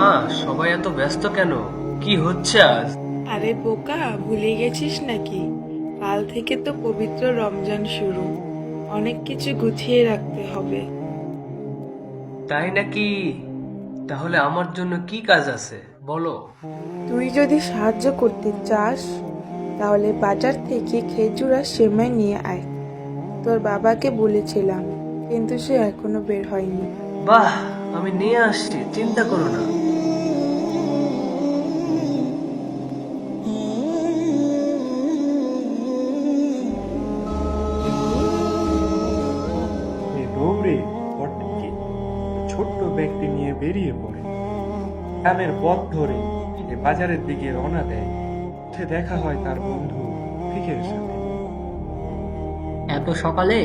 মা, সবাই এত ব্যস্ত কেন? কি হচ্ছে আজ? আরে বোকা, ভুলে গেছিস নাকি? কাল থেকে তো পবিত্র রমজান শুরু। অনেক কিছু গুছিয়ে রাখতে হবে। তাই নাকি? তাহলে আমার জন্য কি কাজ আছে বলো। তুই যদি সাহায্য করতে চাস তাহলে বাজার থেকে খেজুর আর সেমাই নিয়ে আয়। তোর বাবাকে বলেছিলাম, কিন্তু সে এখনো বের হয়নি। বাহ, আমি নিয়ে আসছি, চিন্তা করো না। সে দৌড়ে ঘর থেকে ছোট্ট ব্যাগটি নিয়ে বেরিয়ে পড়ে। গ্রামের পথ ধরে সে বাজারের দিকে রওনা দেয়। সে দেখা হয় তার বন্ধু ফিকের সাথে। এত সকালে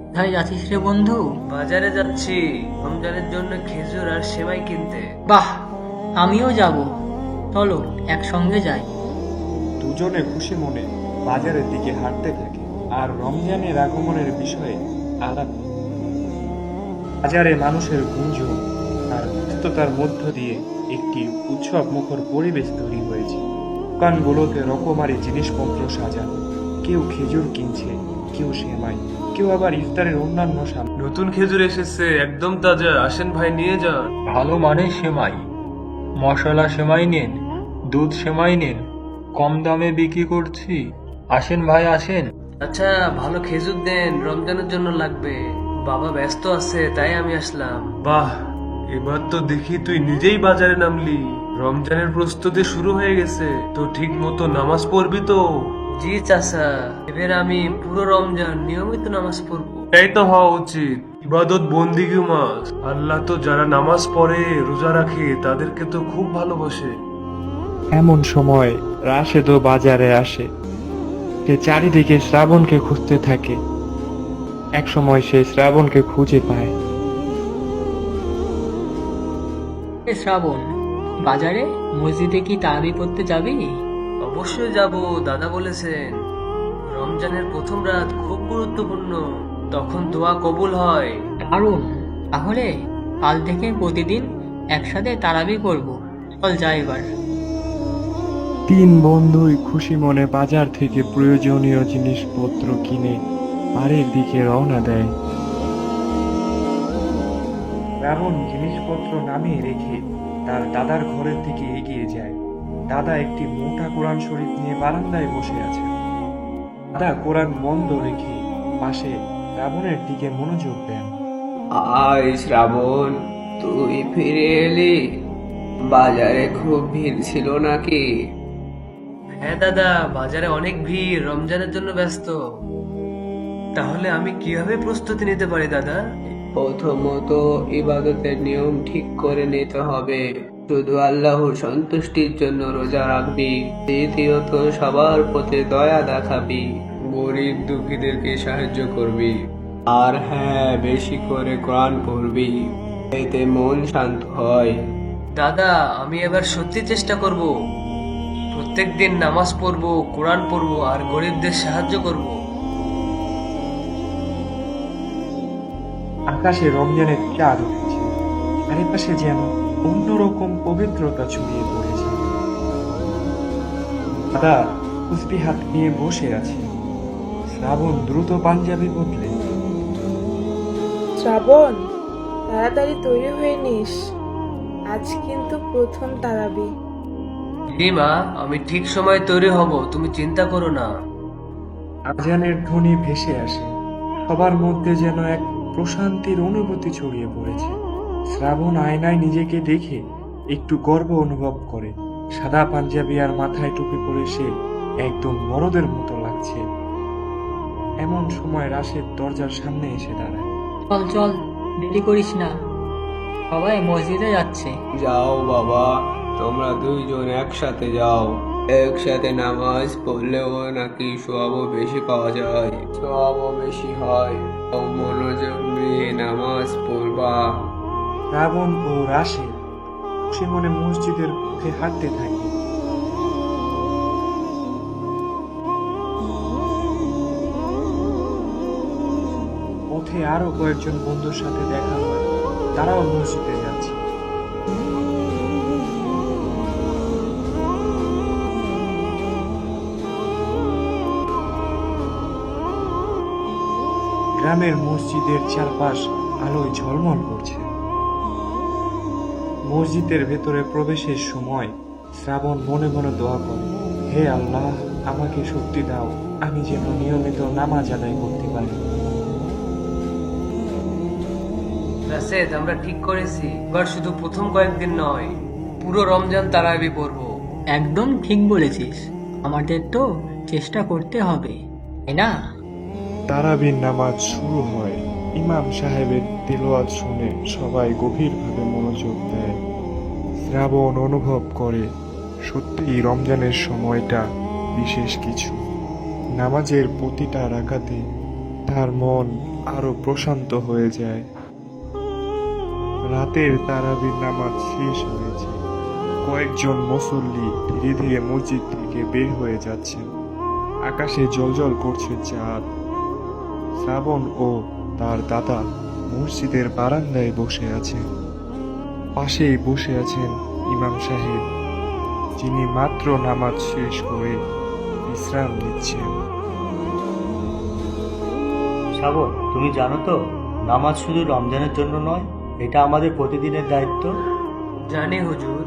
কোথায় যাচ্ছিস রে বন্ধু? বাজারে যাচ্ছি রমজানের জন্য খেজুর আর সেমাই কিনতে। বাহ, আমিও যাব। চলো একসঙ্গে যাই। দুজনে খুশি মনে বাজারের দিকে হাঁটতে থাকে আর রমজানের আগমনের বিষয়ে আলাপ করে। বাজারে মানুষের গুঞ্জন আর ব্যস্ততার মধ্য দিয়ে একটি উৎসব মুখর পরিবেশ তৈরি হয়েছে। দোকানগুলোতে রকমারি জিনিসপত্র সাজানো। কেউ খেজুর কিনছে, কেউ সেমাই, কেউ আবার ইফতারের অন্যান্য সামগ্রী। নতুন খেজুর এসেছে, একদম তাজা, আসেন ভাই নিয়ে যান। ভালো মানের সেমাই, মশলা সেমাই নিন, দুধ সেমাই নিন, কম দামে বিক্রি করছি, আসেন ভাই আসেন। আচ্ছা, ভালো খেজুর দেন, রমজানের জন্য লাগবে। বাবা ব্যস্ত আছে তাই আমি আসলাম। বাহ, এবার তো দেখি তুই নিজেই বাজারে নামলি। রমজানের প্রস্তুতি শুরু হয়ে গেছে তো, ঠিক মতো নামাজ পড়বি তো? জি চাচা, এবার আমি পুরো রমজান নিয়মিত নামাজ পড়বো। এটাই তো হওয়া উচিত। ইবাদত বন্দিগি মাস, আল্লাহ তো যারা নামাজ পড়ে রোজা রাখে তাদেরকে তো খুব ভালোবাসে। এমন সময় রাশেদও বাজারে আসে। সে চারিদিকে শ্রাবণকে খুঁজতে থাকে। এক সময় সে শ্রাবণকে খুঁজে পায়। শ্রাবণ, বাজারে মসজিদে কি তারাবি পড়তে যাবি? অবশ্যই যাব, দাদা বলেছেন রমজানের প্রথম রাত খুব গুরুত্বপূর্ণ, তখন দোয়া কবুল হয়। দারুণ, তাহলে কাল থেকে প্রতিদিন একসাথে তারাবি করব। চল যাই এবার। তিন বন্ধুই খুশি মনে বাজার থেকে প্রয়োজনীয় জিনিসপত্র কিনে বাড়ির দিকে রওনা দেয়। রাবণ জিনিসপত্র নামিয়ে রেখে তার দাদার ঘরের দিকে এগিয়ে যায়। দাদা একটি মোটা কোরআন শরীফ নিয়ে বারান্দায় বসে আছে। দাদা কোরআন বন্ধ রেখে পাশে রাবণের দিকে মনোযোগ দেন। আয় শ্রাবণ, তুই ফিরে এলি? বাজারে খুব ভিড় ছিল নাকি? হ্যাঁ দাদা, বাজারে অনেক ভিড়, রমজানের জন্য ব্যস্ত। তাহলে আমি কিভাবে প্রস্তুতি নিতে পারি দাদা? প্রথমত ইবাদতের নিয়ম ঠিক করে নিতে হবে। শুধু আল্লাহর সন্তুষ্টির জন্য রোজা রাখবি। দ্বিতীয়ত সবার প্রতি দয়া দেখাবি, গরিব দুঃখীদেরকে সাহায্য করবি। আর হ্যাঁ, বেশি করে কোরআন পড়বি, এতে মন শান্ত হয়। দাদা, আমি এবার সত্যি চেষ্টা করব। প্রত্যেকদিন নামাজ পড়বো, কোরআন পড়বো আর গরিবদের সাহায্য করব। আকাশে রমজানের চাঁদ উঠেছে। চারিপাশে যেন অন্যরকম পবিত্রতা ছড়িয়ে পড়েছে। দাদা কুস্তি হাত নিয়ে বসে আছে। শ্রাবণ দ্রুত পাঞ্জাবি বদলে। শ্রাবণ, তাড়াতাড়ি তৈরি হয়ে নিস, আজ কিন্তু প্রথম তারাবি। জি মা, আমি ঠিক সময় তৈরি হব, তুমি চিন্তা করো না। আজানের ধ্বনি ভেসে আসে। সবার মধ্যে যেন এক প্রশান্তির অনুভূতি ছড়িয়ে পড়েছে। শ্রাবণ আয়নায় নিজেকে দেখে একটু গর্ব অনুভব করে। সাদা পাঞ্জাবি আর মাথায় টুপি পরে সে একদম মরদের মতো লাগছে। এমন সময় রাশেদ দরজার সামনে এসে দাঁড়ায়। চল চল, দেরি করিস না, সবাই মসজিদে যাচ্ছে। যাও বাবা, তোমরা দুইজন একসাথে যাও। একসাথে নামাজ পড়লেও নাকি সওয়াবও বেশি পাওয়া যায়, সওয়াবও বেশি হয়। তো মনোযোগ দিয়ে নামাজ পড়বা। শ্রাবণ ও রাশেদ খুশি মনে মসজিদের পথে হাঁটতে থাকে। পথে আরো কয়েকজন বন্ধুর সাথে দেখা হয়। তারাও মসজিদে যাচ্ছে। গ্রামের মসজিদের চারপাশ আলোয় ঝলমল করছে। মসজিদের ভেতরে প্রবেশের সময় শ্রাবণ মনে মনে দোয়া করে, হে আল্লাহ, আমাকে শক্তি দাও, আমি যেন নিয়মিত নামাজ আদায় করতে পারি। রাশেদ, আমরা ঠিক করেছি এবার শুধু প্রথম কয়েকদিন নয়, পুরো রমজান তারাবি পড়বো। একদম ঠিক বলেছিস, আমাদের তো চেষ্টা করতে হবে, তাই না? তারাবির নামাজ শুরু হয়। ইমাম সাহেবের তিলাওয়াত শুনে সবাই গভীরভাবে মনোযোগ দেয়। শ্রাবণ অনুভব করে সত্যিই রমজানের সময়টা বিশেষ কিছু। নামাজের প্রতিটা রাকাতে তার মন আরো প্রশান্ত হয়ে যায়। রাতের তারাবির নামাজ শেষ হয়েছে। কয়েকজন মুসল্লি ধীরে ধীরে মসজিদ থেকে বের হয়ে যাচ্ছেন। আকাশে জ্বলজ্বল করছে চাঁদ। শ্রাবণ ও তার দাদা মসজিদের বারান্দায় বসে আছেন। পাশেই বসে আছেন ইমাম সাহেব, যিনি মাত্র নামাজ শেষ করে বিশ্রাম নিচ্ছেন। শ্রাবণ, তুমি জানো তো নামাজ শুধু রমজানের জন্য নয়, এটা আমাদের প্রতিদিনের দায়িত্ব। জানি হুজুর,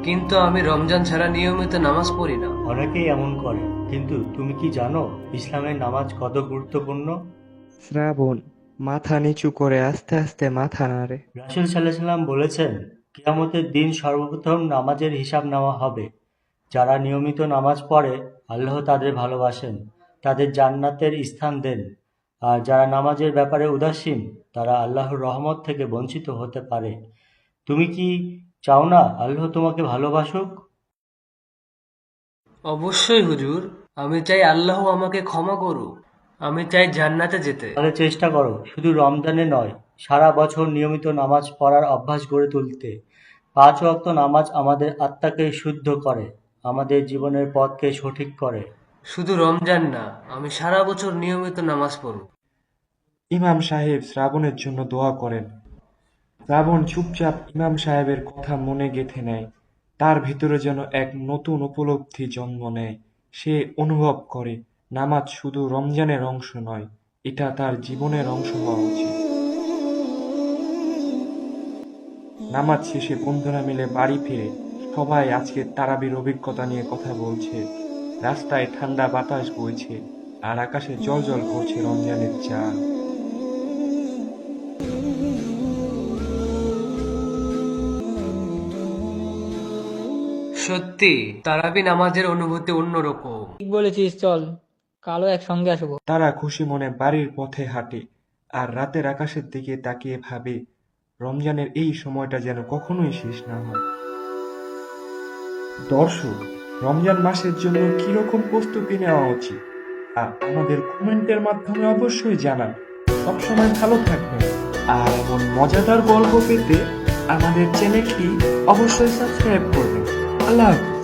কিন্তু আমি রমজান ছাড়া নিয়মিত নামাজ পড়ি না। অনেকেই এমন করে, কিন্তু তুমি কি জানো ইসলামের নামাজ কত গুরুত্বপূর্ণ? শ্রাবণ মাথা নিচু করে আস্তে আস্তে মাথা নাড়ে। রাসূল সাল্লাল্লাহু আলাইহি ওয়াসাল্লাম বলেছেন, কিয়ামতের দিন সর্বপ্রথম নামাজের হিসাব নেওয়া হবে। যারা নিয়মিত নামাজ পড়ে আল্লাহ তাদের ভালোবাসেন, তাদের জান্নাতের স্থান দেন। আর যারা নামাজের ব্যাপারে উদাসীন, তারা আল্লাহর রহমত থেকে বঞ্চিত হতে পারে। তুমি কি চাও না আল্লাহ তোমাকে ভালোবাসুক? অবশ্যই হুজুর, আমি চাই আল্লাহ আমাকে ক্ষমা করুক, আমি চাই জান্নাতে যেতে। তাহলে চেষ্টা করো শুধু রমজানে নয়, সারা বছর নিয়মিত নামাজ পড়ার অভ্যাস গড়ে তুলতে। 5 ওয়াক্ত নামাজ আমাদের আত্মাকে শুদ্ধ করে, আমাদের জীবনের পথকে সঠিক করে। শুধু রমজান না, আমি সারা বছর নিয়মিত নামাজ পড়ব। ইমাম সাহেব শ্রাবণের জন্য দোয়া করেন। শ্রাবণ চুপচাপ ইমাম সাহেবের কথা মনে গেঁথে নেয়। তার ভিতরে যেন এক নতুন উপলব্ধি জন্ম নেয়। সে অনুভব করে নামাজ শুধু রমজানের অংশ নয়, এটা তার জীবনের অংশ হওয়া উচিত। নামাজ শেষে বন্ধুরা মিলে বাড়ি ফিরে সবাই আজকে তারাবির অভিজ্ঞতা নিয়ে কথা বলছে। রাস্তায় ঠান্ডা বাতাস বইছে আর আকাশে জ্বলজ্বল করছে রমজানের চাঁদ। সত্যি তারাবি নামাজের অনুভূতি অন্যরকম। ঠিক বলেছিস, চল কালও একসঙ্গে আসবো। তারা খুশি মনে বাড়ির পথে হাঁটে আর রাতের আকাশের দিকে তাকিয়ে ভাবে রমজানের এই সময়টা যেন কখনোই শেষ না হয়। দর্শক, রমজান মাসের জন্য কিরকম প্রস্তুতি নেওয়া উচিত আর আমাদের কমেন্টের মাধ্যমে অবশ্যই জানান। সবসময় ভালো থাকবেন আর এমন মজাদার গল্প পেতে আমাদের চ্যানেলটি অবশ্যই সাবস্ক্রাইব করবেন। আল্লাহ হাফেজ।